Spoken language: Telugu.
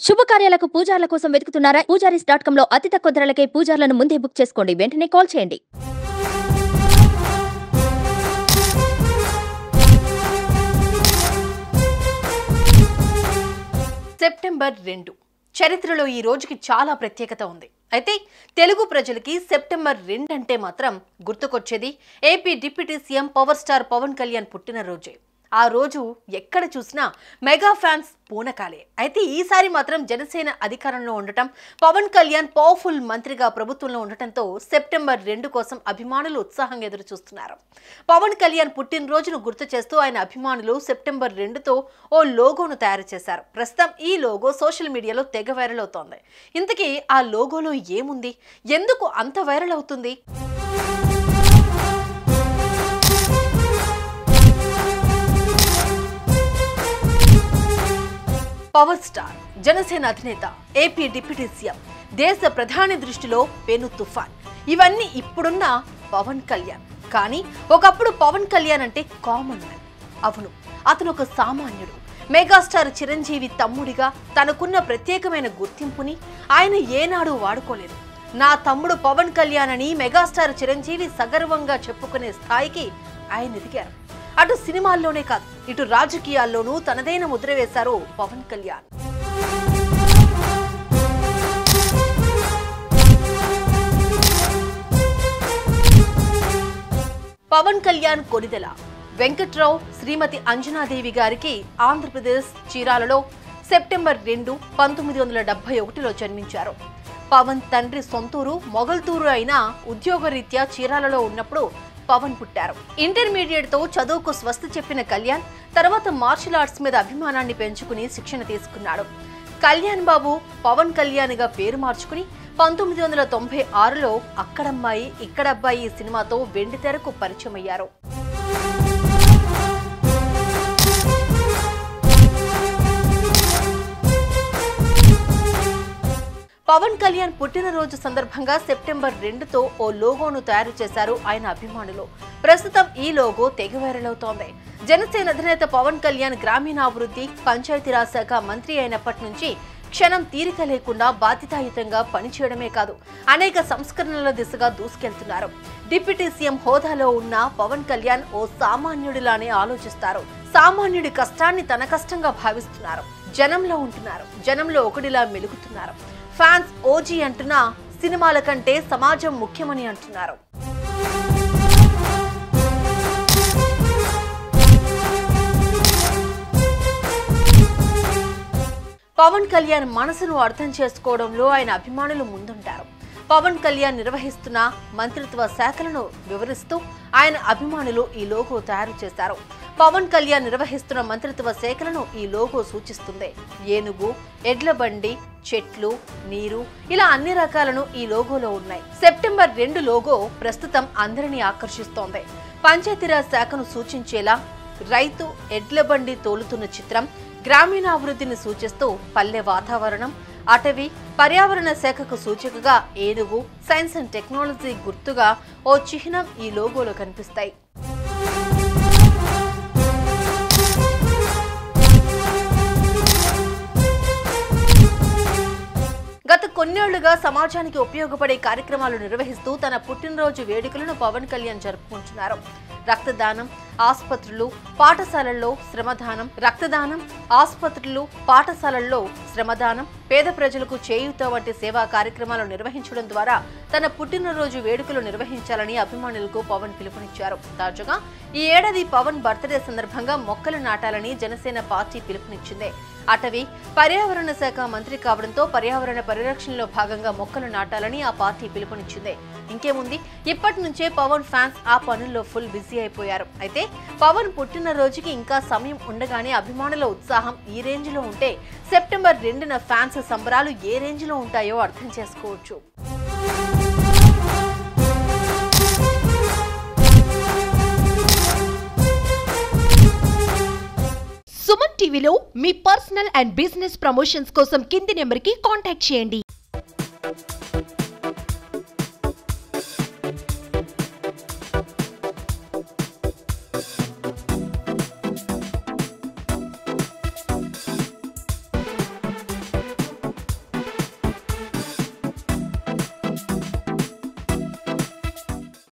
శుభకార్యాలకు పూజార్ల కోసం వెతుకుతున్నారా? పూజారీస్.com లో అతి తక్కువ ధరలకే పూజార్లను ముందే బుక్ చేసుకోండి. వెంటనే కాల్ చేయండి. సెప్టెంబర్ 2 చరిత్రలో ఈ రోజుకి చాలా ప్రత్యేకత ఉంది. అయితే తెలుగు ప్రజలకి సెప్టెంబర్ 2 అంటే మాత్రం గుర్తుకొచ్చేది AP deputy CM power star Pawan Kalyan పుట్టినరోజే. ఆ రోజు ఎక్కడ చూసినా మెగా ఫ్యాన్స్ పూనకాలే. అయితే ఈసారి మాత్రం జనసేన అధికారంలో ఉండటం, పవన్ కళ్యాణ్ పవర్ఫుల్ మంత్రిగా ప్రభుత్వంలో ఉండటంతో సెప్టెంబర్ 2 కోసం అభిమానులు ఉత్సాహంగా ఎదురు చూస్తున్నారు. పవన్ కళ్యాణ్ పుట్టినరోజును గుర్తు చేస్తూ ఆయన అభిమానులు సెప్టెంబర్ 2తో ఓ లోగోను తయారు చేశారు. ప్రస్తుతం ఈ లోగో సోషల్ మీడియాలో తెగ వైరల్ అవుతోంది. ఇంతకీ ఆ లోగోలో ఏముంది? ఎందుకు అంత వైరల్ అవుతుంది? పవర్ స్టార్, జనసేన అధినేత, ఏపీ డిప్యూటీ సీఎం, దేశ ప్రధాని దృష్టిలో పెను తుఫాన్, ఇవన్నీ ఇప్పుడున్న పవన్ కళ్యాణ్. కానీ ఒకప్పుడు పవన్ కళ్యాణ్ అంటే కామన్ మ్యాన్. అవును, అతను ఒక సామాన్యుడు. మెగాస్టార్ చిరంజీవి తమ్ముడిగా తనకున్న ప్రత్యేకమైన గుర్తింపుని ఆయన ఏనాడు వాడుకోలేదు. నా తమ్ముడు పవన్ కళ్యాణ్ అని మెగాస్టార్ చిరంజీవి సగర్వంగా చెప్పుకునే స్థాయికి ఆయన ఎదిగారు. అటు సినిమాల్లోనే కాదు, ఇటు రాజకీయాల్లోనూ తనదైన ముద్ర వేశారు పవన్ కళ్యాణ్. పవన్ కళ్యాణ్ కొనిదెల వెంకట్రావు, శ్రీమతి అంజనాదేవి గారికి ఆంధ్రప్రదేశ్ చీరాలలో సెప్టెంబర్ 2, 1971లో జన్మించారు. పవన్ తండ్రి సొంతూరు మొగల్తూరు అయిన ఉద్యోగరీత్యా చీరాలలో ఉన్నప్పుడు పవన్ పుట్టారు. ఇంటర్మీడియట్ తో చదువుకు స్వస్తి చెప్పిన కళ్యాణ్ తర్వాత మార్షల్ ఆర్ట్స్ మీద అభిమానాన్ని పెంచుకుని శిక్షణ తీసుకున్నాడు. కళ్యాణ్ బాబు పవన్ కళ్యాణ్ గా పేరు మార్చుకుని 1996లో అక్కడమ్మాయి ఇక్కడబ్బాయి సినిమాతో వెండితెరకు పరిచయం అయ్యారు. పవన్ కళ్యాణ్ పుట్టినరోజు సందర్భంగా సెప్టెంబర్ 2తో ఓ లోగోను తయారు చేశారు ఆయన అభిమానులు. ప్రస్తుతం ఈ లోగో తెగ వైరల్ అవుతోంది. జనసేన అధినేత పవన్ కళ్యాణ్ గ్రామీణాభివృద్ధి, పంచాయతీరాజ్ శాఖ మంత్రి అయినప్పటి నుంచి క్షణం తీరిక లేకుండా బాధ్యతాయుతంగా పనిచేయడమే కాదు, అనేక సంస్కరణల దిశగా దూసుకెళ్తున్నారు. డిప్యూటీ సీఎం హోదాలో ఉన్న పవన్ కళ్యాణ్ ఓ సామాన్యుడిలానే ఆలోచిస్తారు. సామాన్యుడి కష్టాన్ని తన కష్టంగా భావిస్తున్నారు. జనంలో ఉంటున్నారు, జనంలో ఒకడిలా మెలుగుతున్నారు. ఫ్యాన్స్ ఓజీ అంటున్నా సినిమాల కంటే సమాజం ముఖ్యమని అంటున్నారు. పవన్ కళ్యాణ్ మనసును అర్థం చేసుకోవడంలో ఆయన అభిమానులు ముందుంటారు. పవన్ కళ్యాణ్ నిర్వహిస్తున్న మంత్రిత్వ శాఖలను వివరిస్తూ ఆయన అభిమానులు ఈ లోగో తయారు చేశారు. పవన్ కళ్యాణ్ నిర్వహిస్తున్న మంత్రిత్వ శాఖలను ఈ లోగో సూచిస్తుంది. ఏనుగు, ఎడ్ల బండి, చెట్లు, నీరు, ఇలా అన్ని రకాలను ఈ లోగోలో ఉన్నాయి. సెప్టెంబర్ 2 లోగో ప్రస్తుతం అందరినీ ఆకర్షిస్తోంది. పంచాయతీరాజ్ శాఖను సూచించేలా రైతు ఎడ్ల బండి తోలుతున్న చిత్రం, గ్రామీణాభివృద్ధిని సూచిస్తూ పల్లె వాతావరణం, అటవీ, పర్యావరణ శాఖకు సూచికగా ఏనుగు, సైన్స్ అండ్ టెక్నాలజీ గుర్తుగా ఓ చిహ్నం ఈ లోగోలో కనిపిస్తాయి. గత కొన్నేళ్లుగా సమాజానికి ఉపయోగపడే కార్యక్రమాలు నిర్వహిస్తూ తన పుట్టినరోజు వేడుకలను పవన్ కళ్యాణ్ జరుపుకుంటున్నారు. రక్తదానం, ఆసుపత్రులు, పాఠశాలల్లో శ్రమదానం, రక్తదానం, ఆసుపత్రులు, పాఠశాలల్లో శ్రమదానం, పేద ప్రజలకు చేయూత వంటి సేవా కార్యక్రమాలు నిర్వహించడం ద్వారా తన పుట్టినరోజు వేడుకలు నిర్వహించాలని అభిమానులకు పవన్ పిలుపునిచ్చారు. తాజాగా ఈ ఏడాది పవన్ బర్త్డే సందర్భంగా మొక్కలు నాటాలని జనసేన పార్టీ పిలుపునిచ్చింది. అటవీ, పర్యావరణ శాఖ మంత్రి కావడంతో పర్యావరణ పరిరక్షణలో భాగంగా మొక్కలు నాటాలని ఆ పార్టీ పిలుపునిచ్చింది. ఇంకేముంది, ఇప్పటి నుంచే పవన్ ఫ్యాన్స్ ఆ పనుల్లో ఫుల్ బిజీ అయిపోయారు. అయితే పవన్ పుట్టినరోజుకి ఇంకా సమయం ఉండగానే అభిమానుల ఉత్సాహం ఈ రేంజ్ లో ఉంటే సెప్టెంబర్ 2న ఫ్యాన్స్ సంబరాలు ఏ రేంజ్ లో ఉంటాయో అర్థం చేసుకోవచ్చు. సుమన్ టీవీలో మీ పర్సనల్ అండ్ బిజినెస్ ప్రమోషన్స్ కోసం కింది నెంబర్కి కాంటాక్ట్ చేయండి.